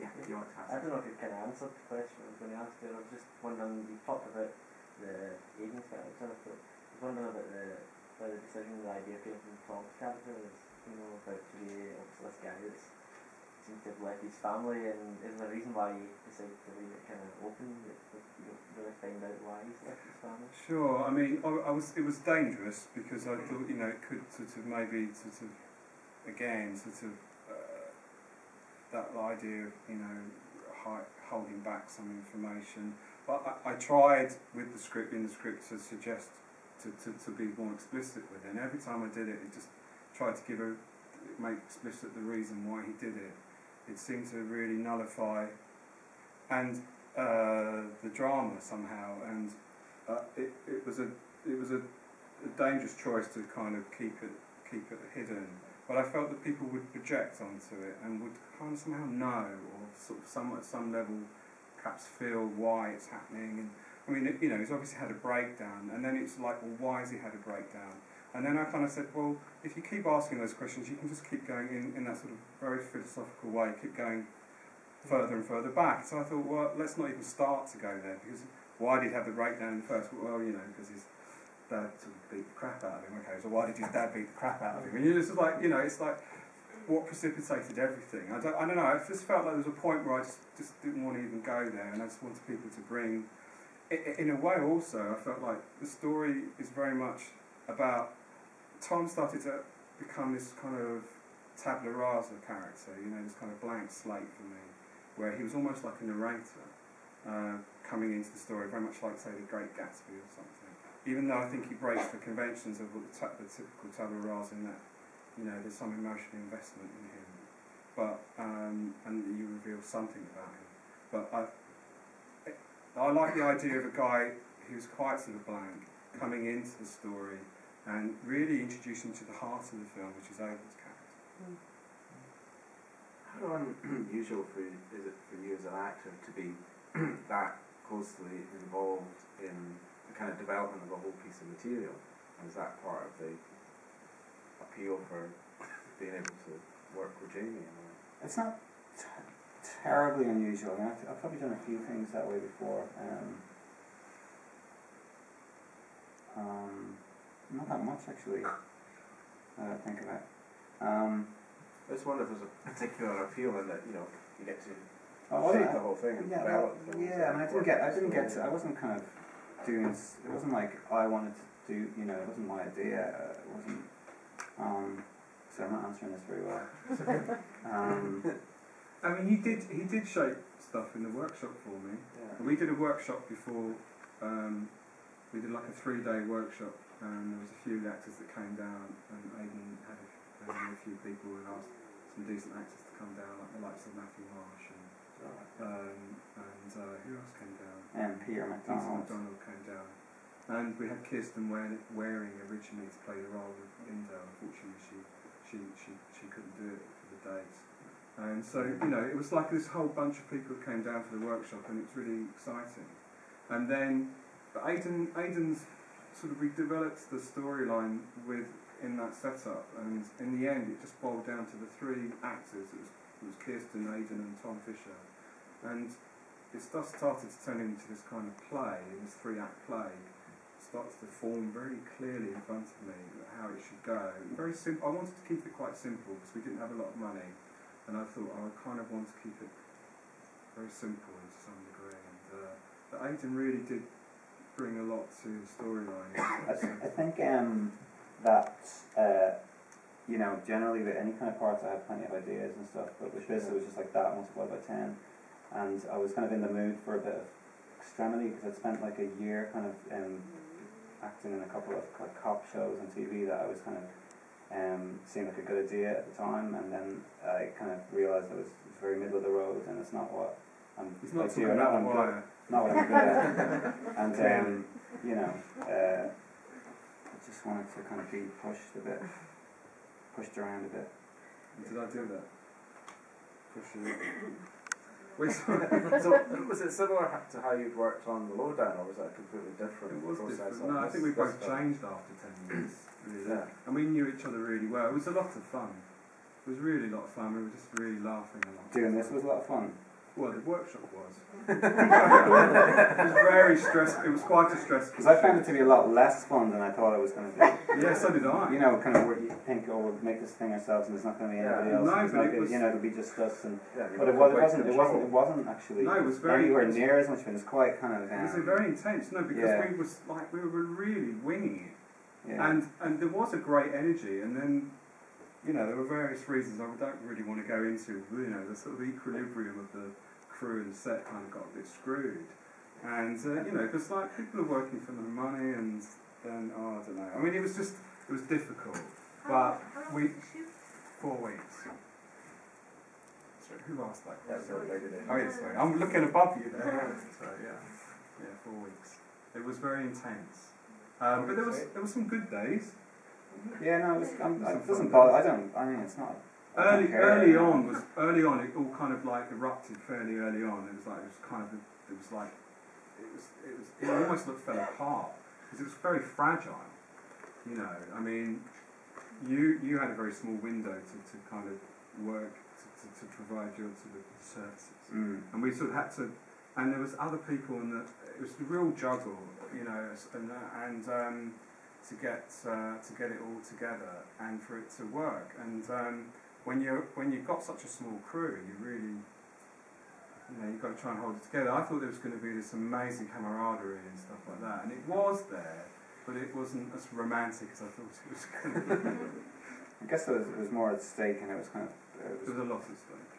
Yeah, you want to ask? I don't know if you kind of answered the question I was going to ask you. I was just wondering, you talked about the Aidan's character, but I was wondering about why the decision, the idea came from Tom's character was, about to be obviously this guy that's seems to have left his family, and is there a reason why he decided to leave it kind of open, that you don't really find out why he's left his family? Sure, I mean, it was dangerous because I thought, it could sort of maybe again, that idea of, holding back some information. But I tried with the script, to suggest to be more explicit with it. And every time I did it, it just tried to make explicit the reason why he did it. It seemed to really nullify the drama somehow, and it was a dangerous choice to kind of keep it hidden. But I felt that people would project onto it and would kind of somehow know, or sort of at some level perhaps feel why it's happening. And I mean, he's obviously had a breakdown, and then it's like, well, why has he had a breakdown? And then I kind of said, well, if you keep asking those questions, you can just keep going in that sort of very philosophical way, keep going further and further back. So I thought, well, let's not even start to go there, because why did he have the breakdown first? Well, because his dad sort of beat the crap out of him. Okay, so why did his dad beat the crap out of him? And it's just like, it's like what precipitated everything. I don't know. I just felt like there was a point where I just didn't want to even go there, and I just wanted people to bring. In a way, also, I felt like the story is very much about. Tom started to become this kind of tabula rasa character, this kind of blank slate for me, where he was almost like a narrator coming into the story, very much like, say, The Great Gatsby or something. Even though I think he breaks the conventions of the typical tabula rasa in that, there's some emotional investment in him, but and you reveal something about him. But I like the idea of a guy who's quite sort of blank coming into the story and really introducing to the heart of the film, which is Aidan's character. How unusual is it for you as an actor to be that closely involved in the kind of development of a whole piece of material? And is that part of the appeal for being able to work with Jamie? It's not terribly unusual. I've probably done a few things that way before. Not that much, actually. I think of it. I just wonder if there's a particular appeal in that, you get to shape the whole thing and develop the thing. Yeah, I didn't get to, I wasn't kind of doing, it wasn't like I wanted to do, it wasn't my idea, it wasn't, so I'm not answering this very well. I mean, he did shape stuff in the workshop for me. Yeah. We did a workshop before, we did like a 3-day workshop, and there was a few actors that came down, and Aidan had a few people who asked some decent actors to come down, like the likes of Matthew Marsh and who else came down? And Peter McDonald came down. And we had Kirsten Waring originally to play the role of Linda. Unfortunately, she couldn't do it for the dates. And so, it was like this whole bunch of people who came down for the workshop, and it's really exciting. And then Aidan's sort of, we developed the storyline in that setup, and in the end it just boiled down to the 3 actors. It was Kirsten, Aidan and Tom Fisher, and it started to turn into this kind of play, this 3-act play. It starts to form very clearly in front of me how it should go. Very simple. I wanted to keep it quite simple because we didn't have a lot of money, and I thought I kind of want to keep it very simple to some degree. And but Aidan really did bring a lot to the storyline. I think that generally with any kind of parts I have plenty of ideas and stuff, but with this it was just like that multiplied by 10, and I was kind of in the mood for a bit of extremity because I'd spent like a year kind of acting in a couple of like cop shows on TV that I was kind of seemed like a good idea at the time, and then I kind of realised it was very middle of the road, and it's not what I'm it's not doing. Not what I'm good at. And I just wanted to kind of be pushed around a bit. Did I do that? Push you? So was it similar to how you'd worked on The Lowdown, or was that a completely different process? Different. No, I think we both changed after 10 years. Really. Yeah. And we knew each other really well. It was a lot of fun. It was really a lot of fun. We were just really laughing a lot. Doing this was a lot of fun. Well, the workshop was. It was very stressful. It was quite a stressful. Because I found it to be a lot less fun than I thought it was going to be. Yeah, so did I. You know, kind of where you think, oh, we'll make this thing ourselves, and there's not going to be anybody else. No, and but it was, you know, it'll be just us. And Yeah, but it wasn't actually. No, it was very. Anywhere near as much fun. It was quite kind of. It was very intense. No, because we were really winging it, Yeah. and there was a great energy, and then. You know, there were various reasons I don't really want to go into. You know, the sort of equilibrium of the crew and the set kind of got a bit screwed, and you know, because like people are working for no money, and then I don't know. I mean, it was difficult, but we 4 weeks. Sorry, who asked that? Oh yes, sorry. I'm looking above you there. So yeah, 4 weeks. It was very intense, but there was some good days. Yeah, no, it doesn't bother. I mean, it's not. Early on, it all kind of like erupted fairly early on. It almost fell apart because it was very fragile. You know, I mean, you had a very small window to kind of work to provide your sort of services, and we sort of had to. And there was other people, and it was a real juggle, you know, and to get it all together and for it to work. And when you've got such a small crew, you've got to try and hold it together. I thought there was going to be this amazing camaraderie and stuff like that, and it was there, but it wasn't as romantic as I thought it was going to be. I guess there was more at stake, and it was kind of. There was a lot at stake.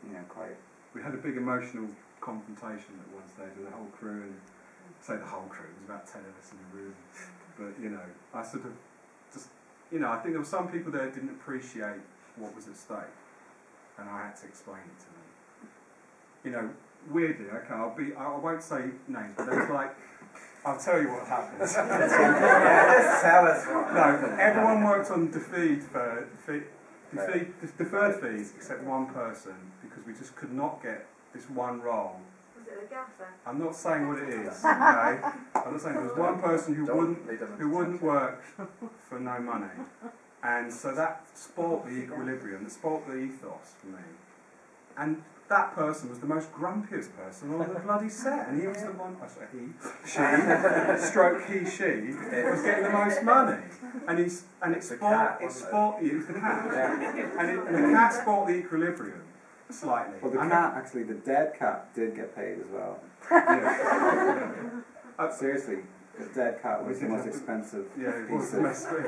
You know, quite. We had a big emotional confrontation at one stage with the whole crew, and say the whole crew. It was about 10 of us in the room. But, you know, I sort of just, you know, I think there were some people there that didn't appreciate what was at stake, and I had to explain it to them. You know, weirdly, okay, I won't say names, but there's like, I'll tell you what happened. Tell us what. No, everyone worked on deferred fees except one person, because we just could not get this one role. I'm not saying what it is, okay? I'm not saying there was one person who wouldn't work for no money, and so that spoilt the equilibrium, that spoilt the ethos for me. And that person was the most grumpiest person on the bloody set, and he was the one. I say she, stroke he, she was getting the most money, and it spoilt the cat, and the cat spoilt the equilibrium. Slightly. Well, the cat, actually, the dead cat did get paid as well. Seriously, the dead cat was the most expensive piece of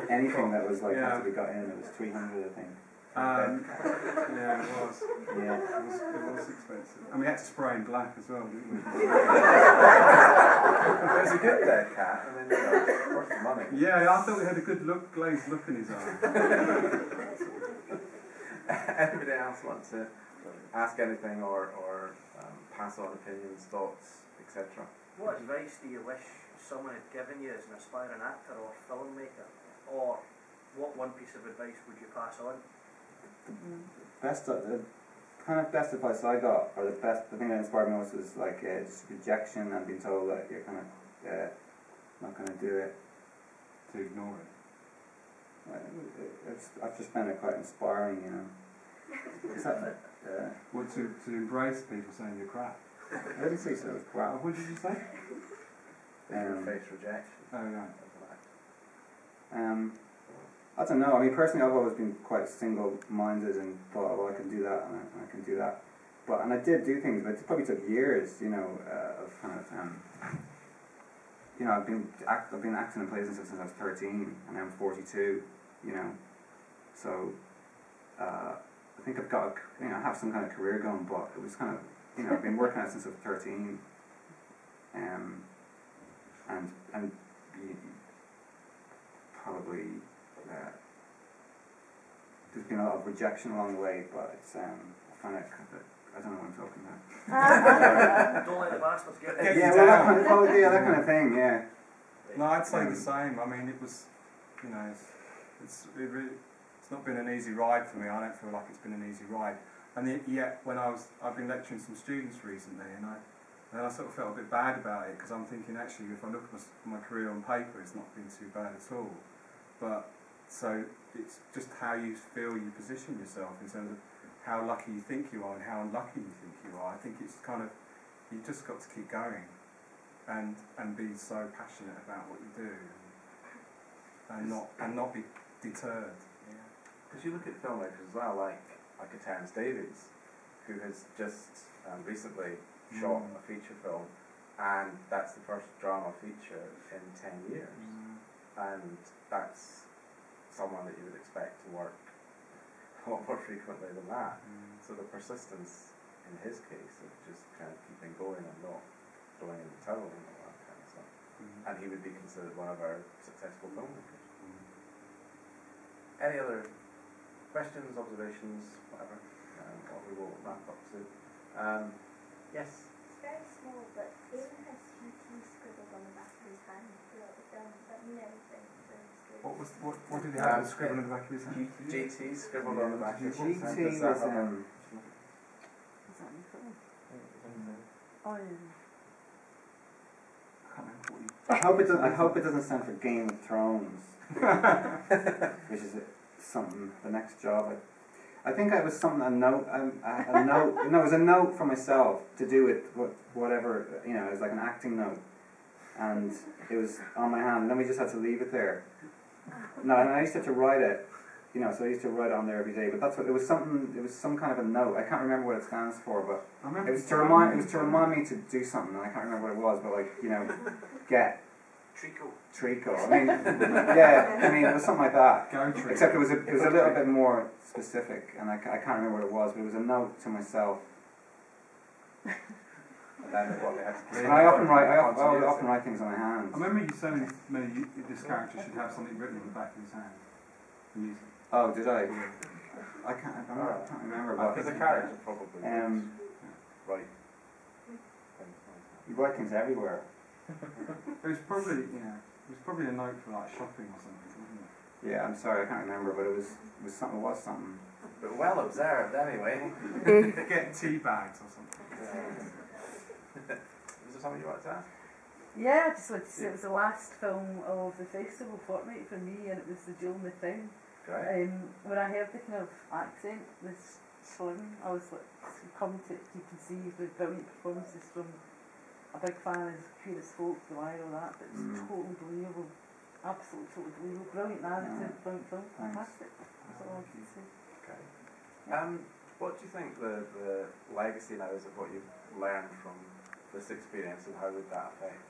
anything that was like had to be got in. It was 300, I think. Yeah, it was. Yeah, it was expensive, and we had to spray in black as well, didn't we? It was a good dead cat, and then worth the money. Yeah, I thought he had a good glazed look in his eye. Anybody else want to ask anything or pass on opinions, thoughts, etc.? What advice do you wish someone had given you as an aspiring actor or filmmaker? Or what one piece of advice would you pass on? The kind of best advice I got, or the thing that inspired me most was like just rejection and being told that you're kind of not going to do it. To ignore it. I've just found it quite inspiring, you know. Well, to embrace people saying you're crap. I didn't say so. Crap. What did you say? Face rejection. Oh, right. I don't know. I mean, personally, I've always been quite single-minded and thought, oh, well, I can do that and I can do that. And I did do things, but it probably took years, you know, of kind of, you know, I've been acting in plays since I was 13, and I'm 42, you know. So, I think I've got, I have some kind of career going, but it was kind of, you know, I've been working at it since I was 13, and probably there's been a lot of rejection along the way, but it's I find it kind of, I don't know what I'm talking about. Don't let the bastards get Get yeah, you well, down. that kind of thing, yeah. No, I'd say the same. I mean, it was, you know, it's not been an easy ride for me. I don't feel like it's been an easy ride. And yet, when I've been lecturing some students recently, and I sort of felt a bit bad about it, because I'm thinking, actually, if I look at my career on paper, it's not been too bad at all. But so it's just how you feel you position yourself in terms of how lucky you think you are and how unlucky you think you are. I think it's kind of, you've just got to keep going and be so passionate about what you do and not be deterred. Because you look at filmmakers as well, like a Terence Davies, who has just recently shot a feature film, and that's the first drama feature in 10 years. And that's someone that you would expect to work a lot more frequently than that. So the persistence in his case of just kind of keeping going and not throwing in the towel and all that kind of stuff. And he would be considered one of our successful filmmakers. Any other questions, observations, whatever? Or we will wrap up soon. Yes? It's very small, but Aidan has GT scribbled on the back of his hand throughout the film, but you know, What did he have scribbled on the back of his hand? GT scribbled on the back of his hand. GT was Is that in the film? Oh, yeah. I can't remember what he... I hope it doesn't stand for Game of Thrones, which is something. The next job, I think it was something. A note. No, it was a note for myself to do with whatever. You know, it was like an acting note, and it was on my hand. And then we just had to leave it there. No, and I used to have to write it. You know, so I used to write it on there every day. But that's what it was. Something. It was some kind of a note. I can't remember what it stands for, but it was to remind. It was to remind me to do something. And I can't remember what it was, but like, you know, get. Treacle. I mean, yeah. I mean, it was something like that. Except it was a little bit more specific, and I can't remember what it was. But it was a note to myself. And then what they had to And I often write things on my hands. I remember you saying this character should have something written on the back of his hand. Oh, did I? I can't remember. But because the character probably right. You write things everywhere. It was probably a note for like shopping or something, wasn't it? Yeah, I'm sorry, I can't remember, but it was something. It was something. But well observed anyway. Get tea bags or something. Is there something you want to ask? Yeah, I just wanted to say it was the last film of the festival fortnight for me, and it was the Gillen thing. Great. When I heard the kind of accent, this slim, I was like, come to conceive the brilliant performances from a big fan as Queer as Folk, the line, all that, but it's totally believable, absolutely totally believable, brilliant narrative, brilliant film, fantastic. That's all I can say. Okay. What do you think the legacy now is of what you've learned from this experience, and how would that affect